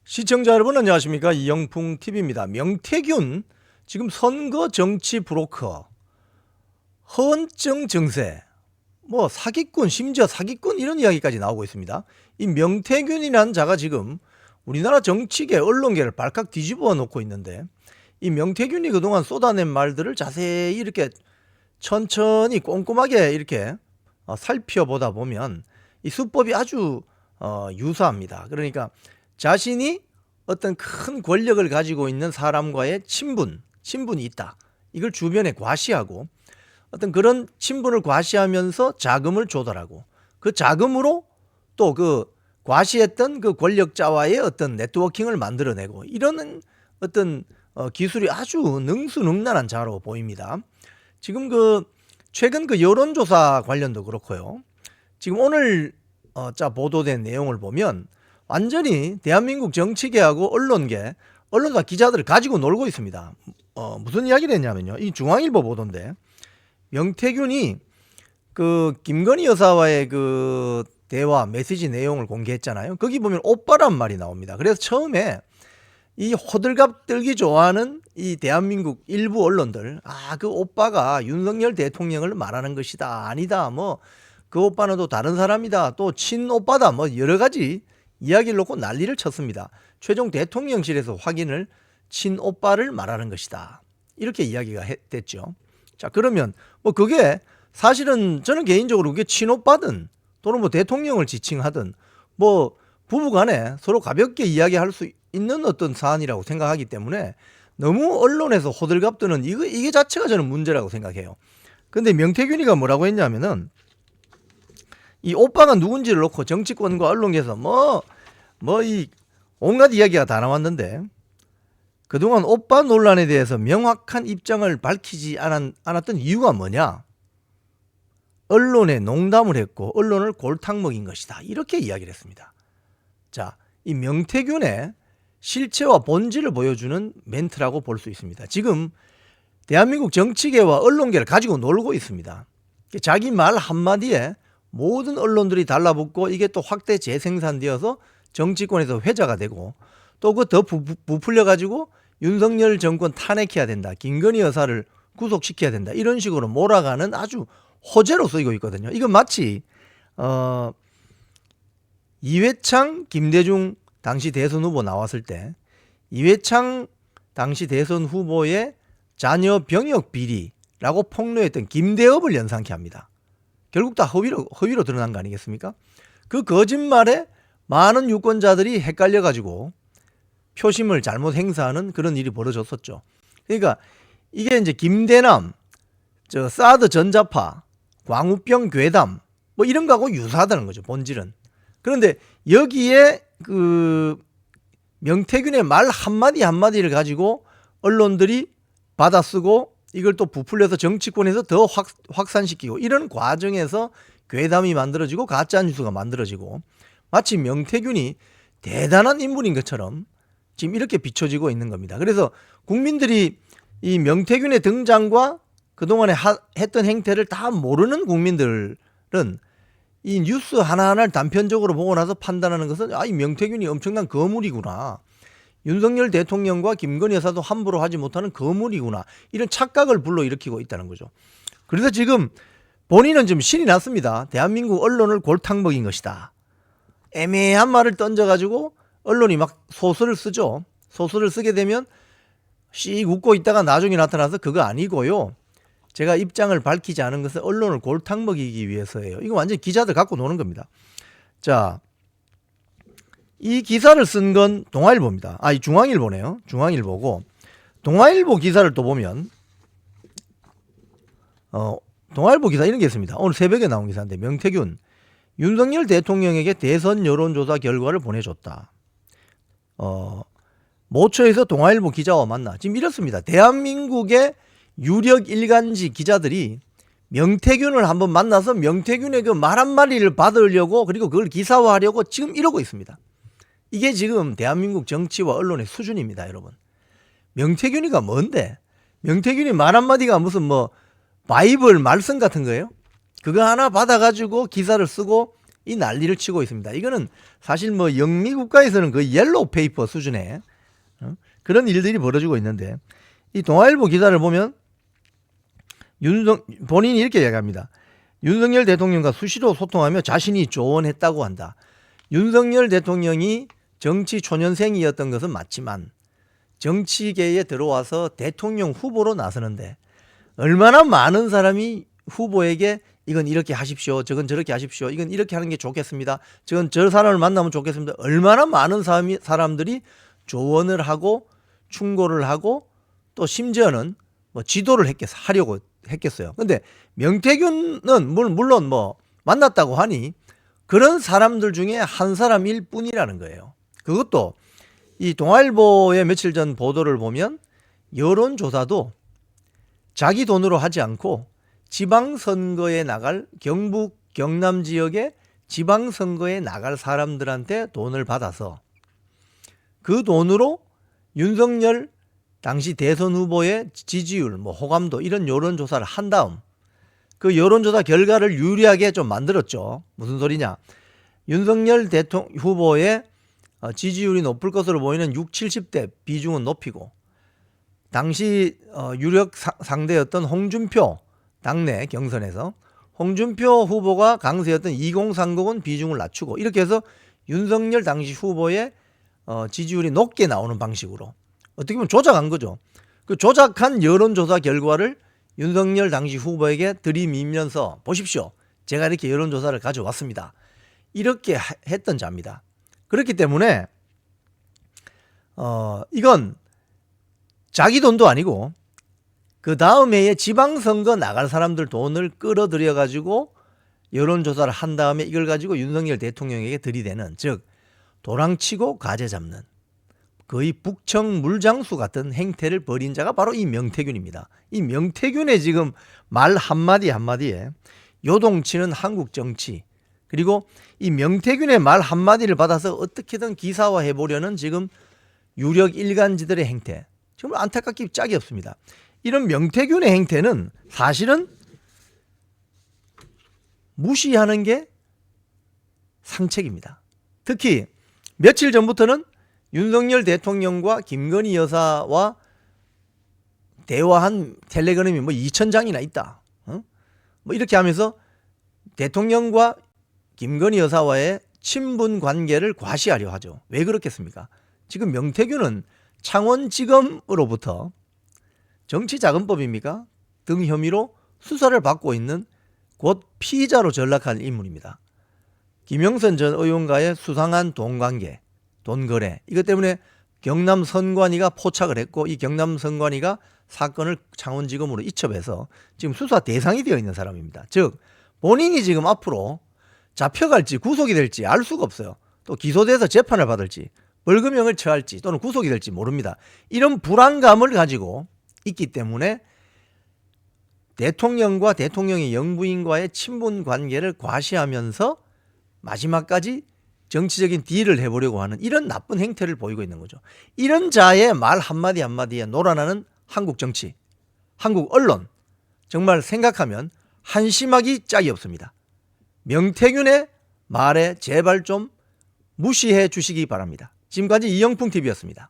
시청자 여러분 안녕하십니까? 이영풍TV입니다. 명태균 지금 선거 정치 브로커, 허언증 증세, 뭐 사기꾼, 심지어 사기꾼 이런 이야기까지 나오고 있습니다. 이 명태균이라는 자가 지금 우리나라 정치계, 언론계를 발칵 뒤집어 놓고 있는데, 이 명태균이 그동안 쏟아낸 말들을 자세히 이렇게 천천히 꼼꼼하게 이렇게 살펴보다 보면 이 수법이 아주 유사합니다. 그러니까 자신이 어떤 큰 권력을 가지고 있는 사람과의 친분이 있다. 이걸 주변에 과시하고 어떤 그런 친분을 과시하면서 자금을 조달하고 그 자금으로 또 그 과시했던 그 권력자와의 어떤 네트워킹을 만들어내고 이런 어떤 기술이 아주 능수능란한 자로 보입니다. 지금 최근 여론조사 관련도 그렇고요. 지금 오늘 보도된 내용을 보면 완전히 대한민국 정치계하고 언론사 기자들을 가지고 놀고 있습니다. 무슨 이야기를 했냐면요. 이 중앙일보 보도인데, 명태균이 김건희 여사와의 대화 메시지 내용을 공개했잖아요. 거기 보면 오빠란 말이 나옵니다. 그래서 처음에 이 호들갑 떨기 좋아하는 이 대한민국 일부 언론들, 그 오빠가 윤석열 대통령을 말하는 것이다, 아니다, 그 오빠는 또 다른 사람이다, 또 친오빠다, 여러 가지 이야기를 놓고 난리를 쳤습니다. 최종 대통령실에서 확인을 친오빠를 말하는 것이다, 이렇게 이야기가 됐죠. 자, 그러면 그게 사실은 저는 개인적으로 그게 친오빠든 또는 대통령을 지칭하든 부부간에 서로 가볍게 이야기할 수 있는 어떤 사안이라고 생각하기 때문에 너무 언론에서 호들갑 뜨는 이게 자체가 저는 문제라고 생각해요. 근데 명태균이가 뭐라고 했냐면은, 이 오빠가 누군지를 놓고 정치권과 언론계에서 이 온갖 이야기가 다 나왔는데, 그동안 오빠 논란에 대해서 명확한 입장을 밝히지 않았던 이유가 뭐냐? 언론에 농담을 했고 언론을 골탕 먹인 것이다, 이렇게 이야기를 했습니다. 자, 이 명태균의 실체와 본질을 보여주는 멘트라고 볼 수 있습니다. 지금 대한민국 정치계와 언론계를 가지고 놀고 있습니다. 자기 말 한마디에 모든 언론들이 달라붙고 이게 또 확대 재생산되어서 정치권에서 회자가 되고, 또 더 부풀려 가지고 윤석열 정권 탄핵해야 된다, 김건희 여사를 구속시켜야 된다, 이런 식으로 몰아가는 아주 호재로 쓰이고 있거든요. 이건 마치 이회창, 김대중 당시 대선 후보 나왔을 때 이회창 당시 대선 후보의 자녀 병역 비리라고 폭로했던 김대업을 연상케 합니다. 결국 다 허위로 드러난 거 아니겠습니까? 그 거짓말에 많은 유권자들이 헷갈려가지고 표심을 잘못 행사하는 그런 일이 벌어졌었죠. 그러니까 이게 이제 김대남, 사드 전자파, 광우병 괴담 이런 거하고 유사하다는 거죠, 본질은. 그런데 여기에 명태균의 말 한마디 한마디를 가지고 언론들이 받아쓰고 이걸 또 부풀려서 정치권에서 더 확산시키고, 이런 과정에서 괴담이 만들어지고 가짜뉴스가 만들어지고, 마치 명태균이 대단한 인물인 것처럼 지금 이렇게 비춰지고 있는 겁니다. 그래서 국민들이 이 명태균의 등장과 그동안에 했던 행태를 다 모르는 국민들은 이 뉴스 하나하나를 단편적으로 보고 나서 판단하는 것은 이 명태균이 엄청난 거물이구나, 윤석열 대통령과 김건희 여사도 함부로 하지 못하는 거물이구나, 이런 착각을 불러일으키고 있다는 거죠. 그래서 지금 본인은 좀 신이 났습니다. 대한민국 언론을 골탕 먹인 것이다, 애매한 말을 던져가지고 언론이 막 소설을 쓰죠. 소설을 쓰게 되면 씩 웃고 있다가 나중에 나타나서 그거 아니고요, 제가 입장을 밝히지 않은 것은 언론을 골탕 먹이기 위해서예요. 이거 완전히 기자들 갖고 노는 겁니다. 자, 이 기사를 쓴 건 동아일보입니다. 이 중앙일보네요. 중앙일보고, 동아일보 기사를 또 보면 동아일보 기사 이런 게 있습니다. 오늘 새벽에 나온 기사인데, 명태균 윤석열 대통령에게 대선 여론조사 결과를 보내줬다. 모처에서 동아일보 기자와 만나. 지금 이렇습니다. 대한민국의 유력 일간지 기자들이 명태균을 한번 만나서 명태균의 그 말 한마디를 받으려고, 그리고 그걸 기사화하려고 지금 이러고 있습니다. 이게 지금 대한민국 정치와 언론의 수준입니다, 여러분. 명태균이가 뭔데? 명태균이 말 한마디가 무슨 바이블 말씀 같은 거예요? 그거 하나 받아가지고 기사를 쓰고 이 난리를 치고 있습니다. 이거는 사실 뭐 영미 국가에서는 그 옐로우 페이퍼 수준의 그런 일들이 벌어지고 있는데, 이 동아일보 기사를 보면 본인이 이렇게 이야기합니다. 윤석열 대통령과 수시로 소통하며 자신이 조언했다고 한다. 윤석열 대통령이 정치 초년생이었던 것은 맞지만 정치계에 들어와서 대통령 후보로 나서는데 얼마나 많은 사람이 후보에게 이건 이렇게 하십시오, 저건 저렇게 하십시오, 이건 이렇게 하는 게 좋겠습니다, 저건 저 사람을 만나면 좋겠습니다. 얼마나 많은 사람들이 조언을 하고 충고를 하고 또 심지어는 뭐 지도를 하려고 했겠어요. 근데 명태균은 물론 뭐 만났다고 하니 그런 사람들 중에 한 사람일 뿐이라는 거예요. 그것도 이 동아일보의 며칠 전 보도를 보면 여론조사도 자기 돈으로 하지 않고 지방선거에 나갈 경북 경남 지역의 지방선거에 나갈 사람들한테 돈을 받아서 그 돈으로 윤석열 당시 대선 후보의 지지율, 뭐 호감도 이런 여론조사를 한 다음 그 여론조사 결과를 유리하게 좀 만들었죠. 무슨 소리냐? 윤석열 대통령 후보의 지지율이 높을 것으로 보이는 60, 70대 비중은 높이고 당시 유력 상대였던 홍준표 당내 경선에서 홍준표 후보가 강세였던 2030은 비중을 낮추고 이렇게 해서 윤석열 당시 후보의 지지율이 높게 나오는 방식으로 어떻게 보면 조작한 거죠. 그 조작한 여론조사 결과를 윤석열 당시 후보에게 들이밀면서 보십시오, 제가 이렇게 여론조사를 가져왔습니다, 이렇게 했던 자입니다. 그렇기 때문에 이건 자기 돈도 아니고 그 다음 해에 지방선거 나갈 사람들 돈을 끌어들여 가지고 여론조사를 한 다음에 이걸 가지고 윤석열 대통령에게 들이대는, 즉 도랑치고 가재 잡는 거의 북청 물장수 같은 행태를 벌인 자가 바로 이 명태균입니다. 이 명태균의 지금 말 한마디 한마디에 요동치는 한국 정치, 그리고 이 명태균의 말 한마디를 받아서 어떻게든 기사화해 보려는 지금 유력 일간지들의 행태, 정말 안타깝게 짝이 없습니다. 이런 명태균의 행태는 사실은 무시하는 게 상책입니다. 특히 며칠 전부터는 윤석열 대통령과 김건희 여사와 대화한 텔레그램이 뭐 2,000장이나 있다, 뭐 이렇게 하면서 대통령과 김건희 여사와의 친분 관계를 과시하려 하죠. 왜 그렇겠습니까? 지금 명태균은 창원지검으로부터 정치자금법입니까 등 혐의로 수사를 받고 있는 곧 피의자로 전락한 인물입니다. 김영선 전 의원과의 수상한 돈관계, 돈거래, 이것 때문에 경남 선관위가 포착을 했고 이 경남 선관위가 사건을 창원지검으로 이첩해서 지금 수사 대상이 되어 있는 사람입니다. 즉 본인이 지금 앞으로 잡혀갈지 구속이 될지 알 수가 없어요. 또 기소돼서 재판을 받을지 벌금형을 처할지 또는 구속이 될지 모릅니다. 이런 불안감을 가지고 있기 때문에 대통령과 대통령의 영부인과의 친분 관계를 과시하면서 마지막까지 정치적인 딜을 해보려고 하는 이런 나쁜 행태를 보이고 있는 거죠. 이런 자의 말 한마디 한마디에 놀아나는 한국 정치, 한국 언론, 정말 생각하면 한심하기 짝이 없습니다. 명태균의 말에 제발 좀 무시해 주시기 바랍니다. 지금까지 이영풍TV였습니다.